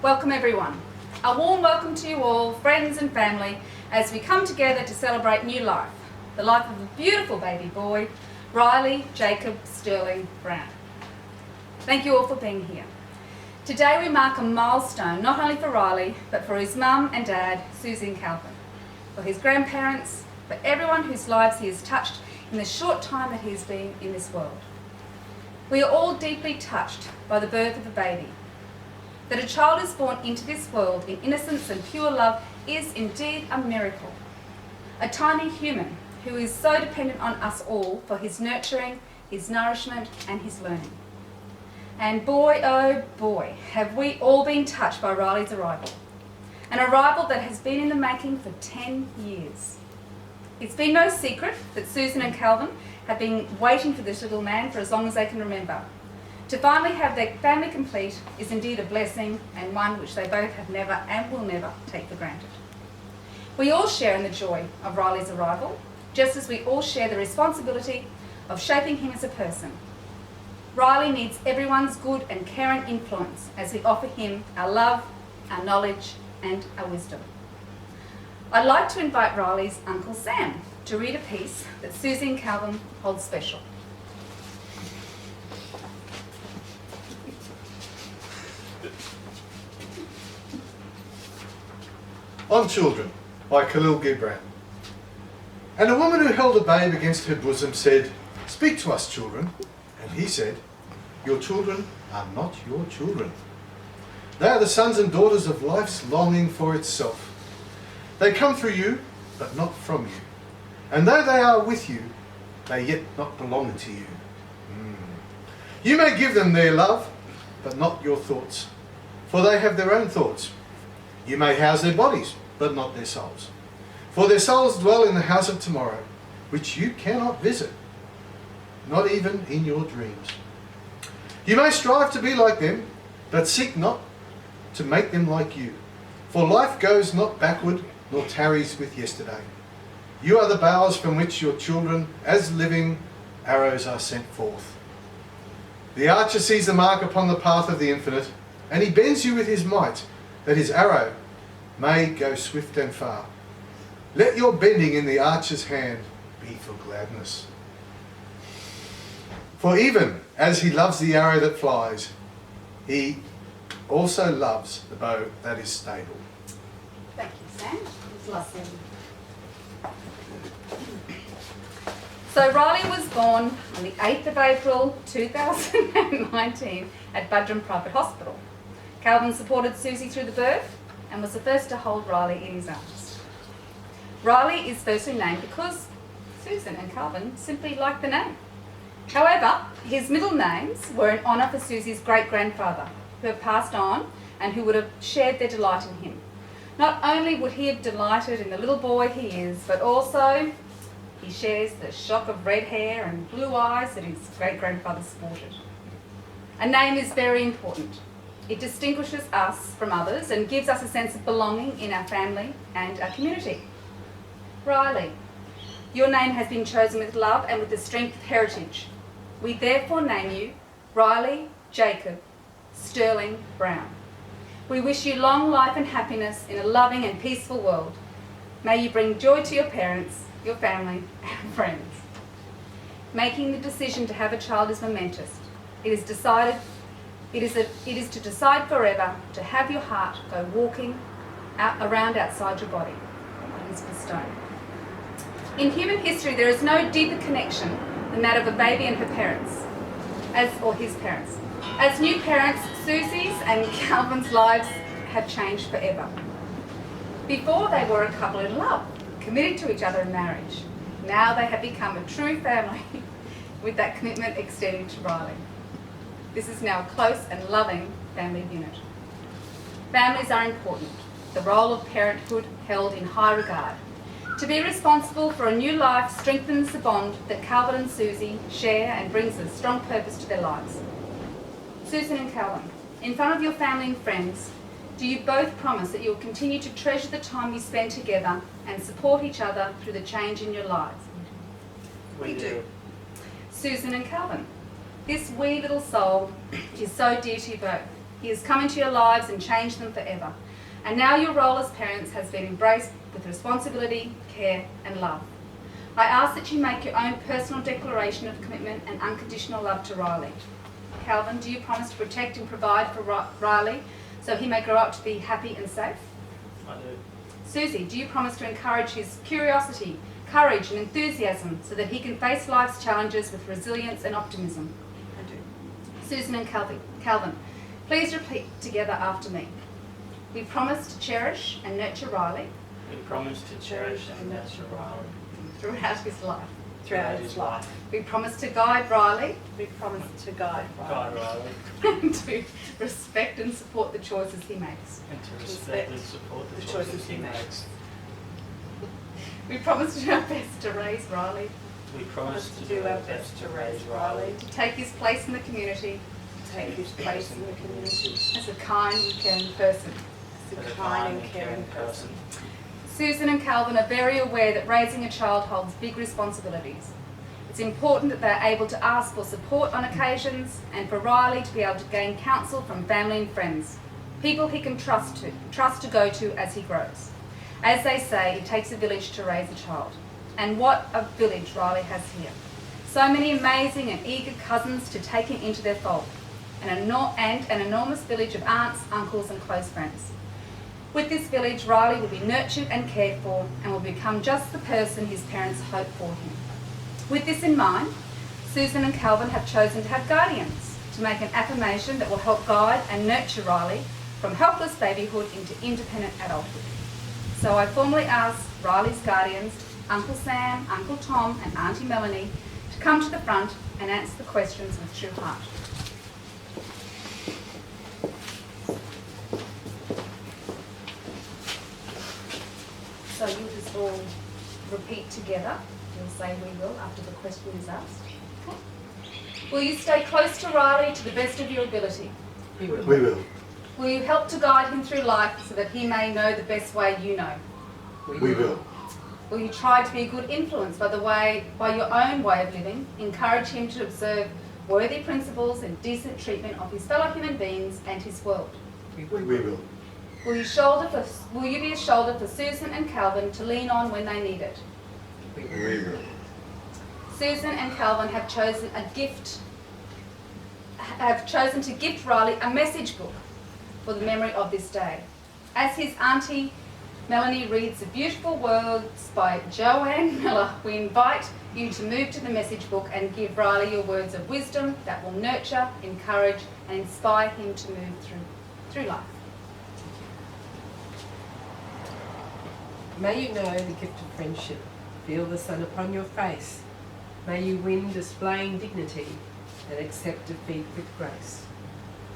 Welcome everyone. A warm welcome to you all, friends and family, as we come together to celebrate new life, the life of a beautiful baby boy, Riley Jacob Sterling Brown. Thank you all for being here. Today we mark a milestone not only for Riley, but for his mum and dad, Susie and Calvin, for his grandparents, for everyone whose lives he has touched in the short time that he has been in this world. We are all deeply touched by the birth of a baby. That a child is born into this world in innocence and pure love is indeed a miracle. A tiny human who is so dependent on us all for his nurturing, his nourishment and his learning. And boy, oh boy, have we all been touched by Riley's arrival. An arrival that has been in the making for 10 years. It's been no secret that Susan and Calvin have been waiting for this little man for as long as they can remember. To finally have their family complete is indeed a blessing, and one which they both have never and will never take for granted. We all share in the joy of Riley's arrival, just as we all share the responsibility of shaping him as a person. Riley needs everyone's good and caring influence as we offer him our love, our knowledge and our wisdom. I'd like to invite Riley's Uncle Sam to read a piece that Susie and Calvin hold special. On Children by Khalil Gibran. And a woman who held a babe against her bosom said, "Speak to us, children." And he said, "Your children are not your children. They are the sons and daughters of life's longing for itself. They come through you, but not from you. And though they are with you, they yet not belong to you. You may give them their love, but not your thoughts, for they have their own thoughts. You may house their bodies, but not their souls. For their souls dwell in the house of tomorrow, which you cannot visit, not even in your dreams. You may strive to be like them, but seek not to make them like you. For life goes not backward, nor tarries with yesterday. You are the boughs from which your children, as living arrows, are sent forth. The archer sees the mark upon the path of the infinite, and he bends you with his might, that his arrow may go swift and far. Let your bending in the archer's hand be for gladness. For even as he loves the arrow that flies, he also loves the bow that is stable." Thank you, Sam. It's lovely. So Riley was born on the 8th of April 2019 at Buderim Private Hospital. Calvin supported Susie through the birth and was the first to hold Riley in his arms. Riley is firstly named because Susan and Calvin simply liked the name. However, his middle names were in honour for Susie's great-grandfather, who had passed on and who would have shared their delight in him. Not only would he have delighted in the little boy he is, but also he shares the shock of red hair and blue eyes that his great-grandfather sported. A name is very important. It distinguishes us from others and gives us a sense of belonging in our family and our community. Riley, your name has been chosen with love and with the strength of heritage. We therefore name you Riley Jacob Sterling Brown. We wish you long life and happiness in a loving and peaceful world. May you bring joy to your parents, your family and friends. Making the decision to have a child is momentous. It is to decide forever to have your heart go walking around outside your body. It is bestowed. In human history, there is no deeper connection than that of a baby and her parents, or his parents. As new parents, Susie's and Calvin's lives have changed forever. Before, they were a couple in love, committed to each other in marriage. Now they have become a true family with that commitment extending to Riley. This is now a close and loving family unit. Families are important, the role of parenthood held in high regard. To be responsible for a new life strengthens the bond that Calvin and Susie share and brings a strong purpose to their lives. Susan and Calvin, in front of your family and friends, do you both promise that you will continue to treasure the time you spend together and support each other through the change in your lives? We do. Susan and Calvin, this wee little soul is so dear to you both. He has come into your lives and changed them forever. And now your role as parents has been embraced with responsibility, care and love. I ask that you make your own personal declaration of commitment and unconditional love to Riley. Calvin, do you promise to protect and provide for Riley so he may grow up to be happy and safe? I do. Susie, do you promise to encourage his curiosity, courage and enthusiasm so that he can face life's challenges with resilience and optimism? I do. Susan and Calvin, please repeat together after me. We promise to cherish and nurture Riley We promise to cherish and nurture Riley throughout his life. Throughout his life. We promise to guide Riley We promise to guide God Riley. Riley, and to respect and support the choices he makes. and to respect and support the choices he makes. We promise to do our best to raise Riley, We promise to do our best to raise Riley, to take his place in the community Take his place in the community as a kind and caring person. as a kind and caring person. Susan and Calvin are very aware that raising a child holds big responsibilities. It's important that they're able to ask for support on occasions and for Riley to be able to gain counsel from family and friends, people he can trust to go to as he grows. As they say, it takes a village to raise a child. And what a village Riley has here. So many amazing and eager cousins to take him into their fold, and an enormous village of aunts, uncles and close friends. With this village, Riley will be nurtured and cared for and will become just the person his parents hoped for him. With this in mind, Susan and Calvin have chosen to have guardians to make an affirmation that will help guide and nurture Riley from helpless babyhood into independent adulthood. So I formally ask Riley's guardians, Uncle Sam, Uncle Tom and Auntie Melanie, to come to the front and answer the questions with true heart. So you'll just all repeat together. You'll say we will after the question is asked. Okay. Will you stay close to Riley to the best of your ability? We will. We will. Will you help to guide him through life so that he may know the best way you know? We will. Will you try to be a good influence by your own way of living, encourage him to observe worthy principles and decent treatment of his fellow human beings and his world? We will. Will you be a shoulder for Susan and Calvin to lean on when they need it? We will. Susan and Calvin have chosen to gift Riley a message book for the memory of this day. As his auntie Melanie reads the beautiful words by Joanne Miller, we invite you to move to the message book and give Riley your words of wisdom that will nurture, encourage and inspire him to move through life. May you know the gift of friendship, feel the sun upon your face. May you win displaying dignity and accept defeat with grace.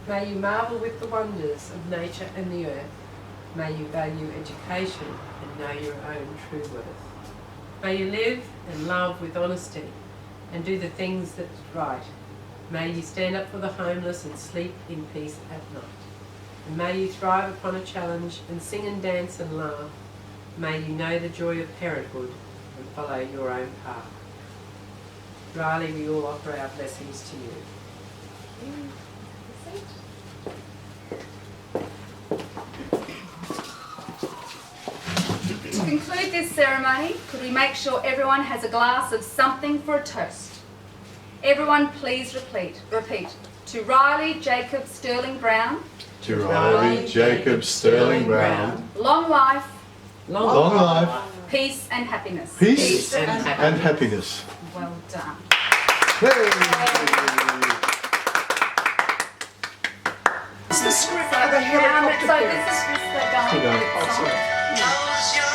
May you marvel with the wonders of nature and the earth. May you value education and know your own true worth. May you live and love with honesty and do the things that are right. May you stand up for the homeless and sleep in peace at night. And may you thrive upon a challenge and sing and dance and laugh. May you know the joy of parenthood and follow your own path. Riley, we all offer our blessings to you. To conclude this ceremony, could we make sure everyone has a glass of something for a toast? Everyone please repeat. To Riley Jacob Sterling Brown, To Riley Jacob Sterling Brown, long life, long life, peace and happiness. peace and and happiness. Well done. Hey! It's the script So of the now, helicopter so film. this is just the going Hold on. song.